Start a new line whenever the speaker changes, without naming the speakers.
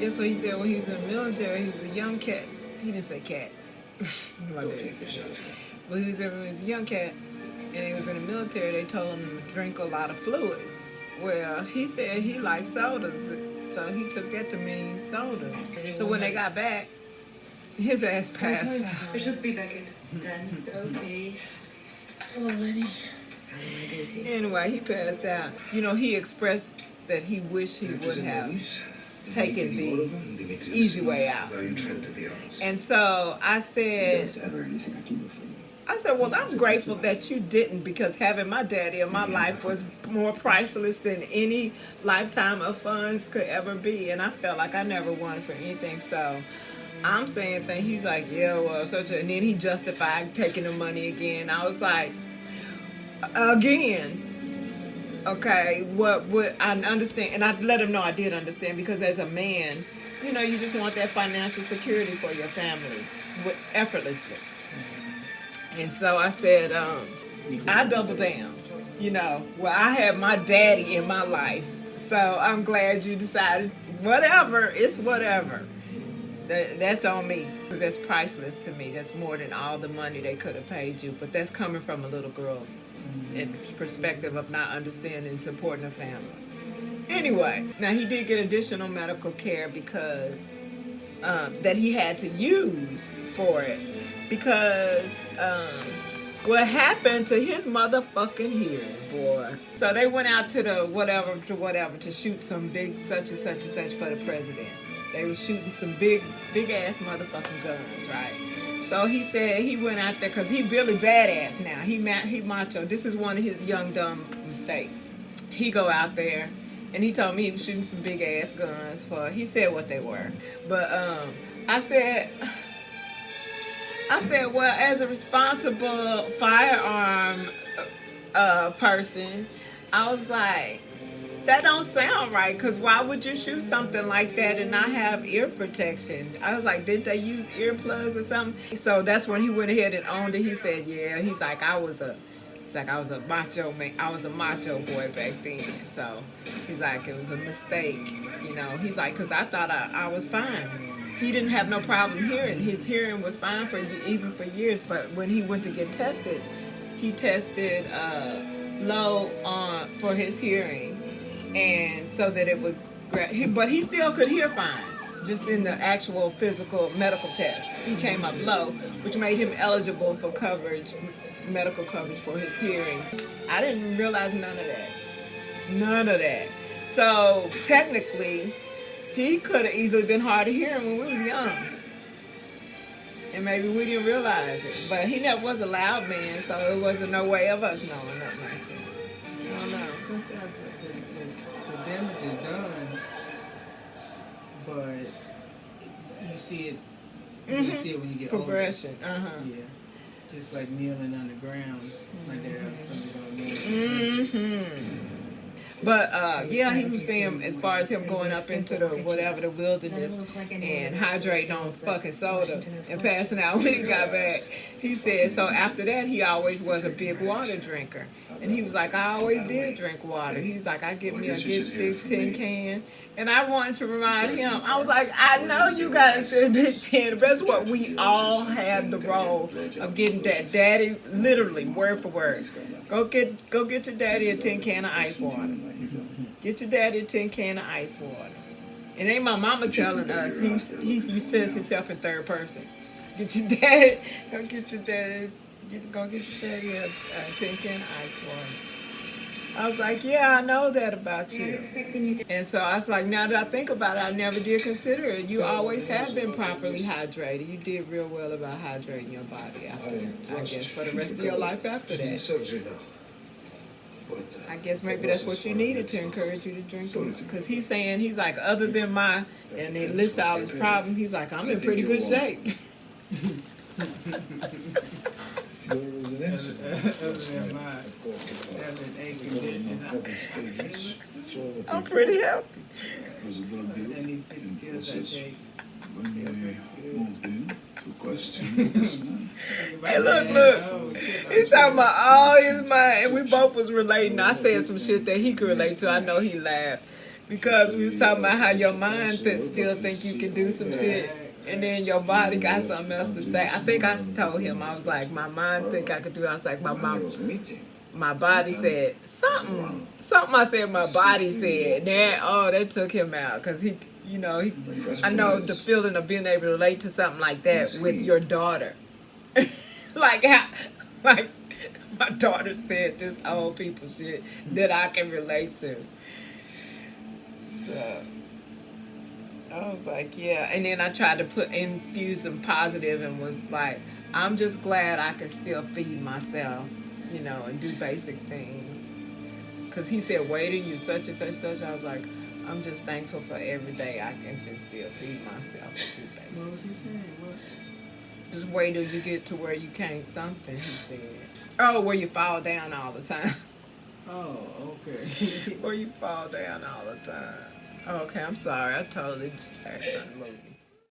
Yeah, so he said when he was in the military, he was a young cat. He didn't say cat. My dad said that. But he was a young cat, and he was in the military. They told him to drink a lot of fluids. Well, he said he liked sodas, so he took that to mean soda. So when they got back, his ass passed out.
We should be back at 10. Okay. Oh, Lenny.
Anyway, he passed out. You know, he expressed that he wished he would have taken the easy way out. And so I said, well, I'm grateful that you didn't, because having my daddy in my life was more priceless than any lifetime of funds could ever be. And I felt like I never wanted for anything. So I'm saying that he's like, yeah, well, and then he justified taking the money again. I was like, again. Okay, what I understand, and I let him know I did understand, because as a man, you know, you just want that financial security for your family, effortlessly. And so I said, I double down. You know, well, I had my daddy in my life, so I'm glad you decided, whatever, it's whatever. That's on me, because that's priceless to me. That's more than all the money they could have paid you, but that's coming from a little girl's perspective of not understanding and supporting a family. Anyway, now he did get additional medical care because that he had to use for it, because what happened to his motherfucking hearing, boy. So they went out to the whatever to shoot some big such and such and such for the president. They were shooting some big ass motherfucking guns, right? So he said he went out there because he really badass now. He macho. This is one of his young dumb mistakes. He go out there, and he told me he was shooting some big ass guns for. He said what they were, but I said, well, as a responsible firearm person, I was like, that don't sound right, because why would you shoot something like that and not have ear protection? I was like, didn't they use earplugs or something? So that's when he went ahead and owned it. He said, yeah. He's like, I was a macho man. I was a macho boy back then. So he's like, it was a mistake. You know, he's like, because I thought I was fine. He didn't have no problem hearing. His hearing was fine even for years. But when he went to get tested, he tested low for his hearing. And so that it would, but he still could hear fine, just in the actual physical medical test. He came up low, which made him eligible for coverage, medical coverage for his hearing. I didn't realize none of that. So technically, he could have easily been hard of hearing when we was young. And maybe we didn't realize it. But he never was a loud man, so it wasn't no way of us knowing nothing like that. I don't know.
Sometimes the damage is done, but you see it. You see it when you get
progression.
older. Yeah, just like kneeling on the ground, like that. I was talking about kneeling.
But yeah, he was saying as far as him going up into the whatever the wilderness and hydrating on fucking soda and passing out when he got back. He said so after that he always was a big water drinker. And he was like, I always did drink water. He was like, I get me a big tin can. And I wanted to remind him, I was like, I know you got a big tin. That's what we all had the role of getting that. Daddy, literally, word for word. Go get your daddy a tin can of ice water. Get your daddy a tin can of ice water. And ain't my mama telling us, he says himself in third person. Get your daddy, go get your daddy. Go get your daddy a tin can of ice water. I was like, yeah, I know that about you. And so I was like, now that I think about it, I never did consider it. You always have been properly hydrated. You did real well about hydrating your body after, I guess, for the rest of your life after that. I guess maybe that's what you needed to encourage you to drink. Because he's saying, he's like, other than my, and they list all his problems, he's like, I'm in pretty good shape.
Other than my 7-8 condition,
I'm pretty healthy.
And these 50 kills I take.
Hey, look. He's talking about all his money, and we both was relating. I said some shit that he could relate to. I know he laughed Because we was talking about how your mind still think you can do some shit, and then your body got something else to say. I think I told him, I was like, my mind think I could do it. I was like, my body said something. Something I said my body said. That took him out. Because I know the feeling of being able to relate to something like that with your daughter. like my daughter said this old people shit that I can relate to. So I was like, yeah. And then I tried to infuse some positive and was like, I'm just glad I can still feed myself, and do basic things. Because he said, wait till you such and such, such. I was like, I'm just thankful for every day I can just still feed myself and do basic.
What was he saying? What?
Just wait till you get to where you can't something, he said. Oh, where you fall down all the time.
Oh, okay.
Where you fall down all the time. Okay, I'm sorry. I totally distracted on the movie.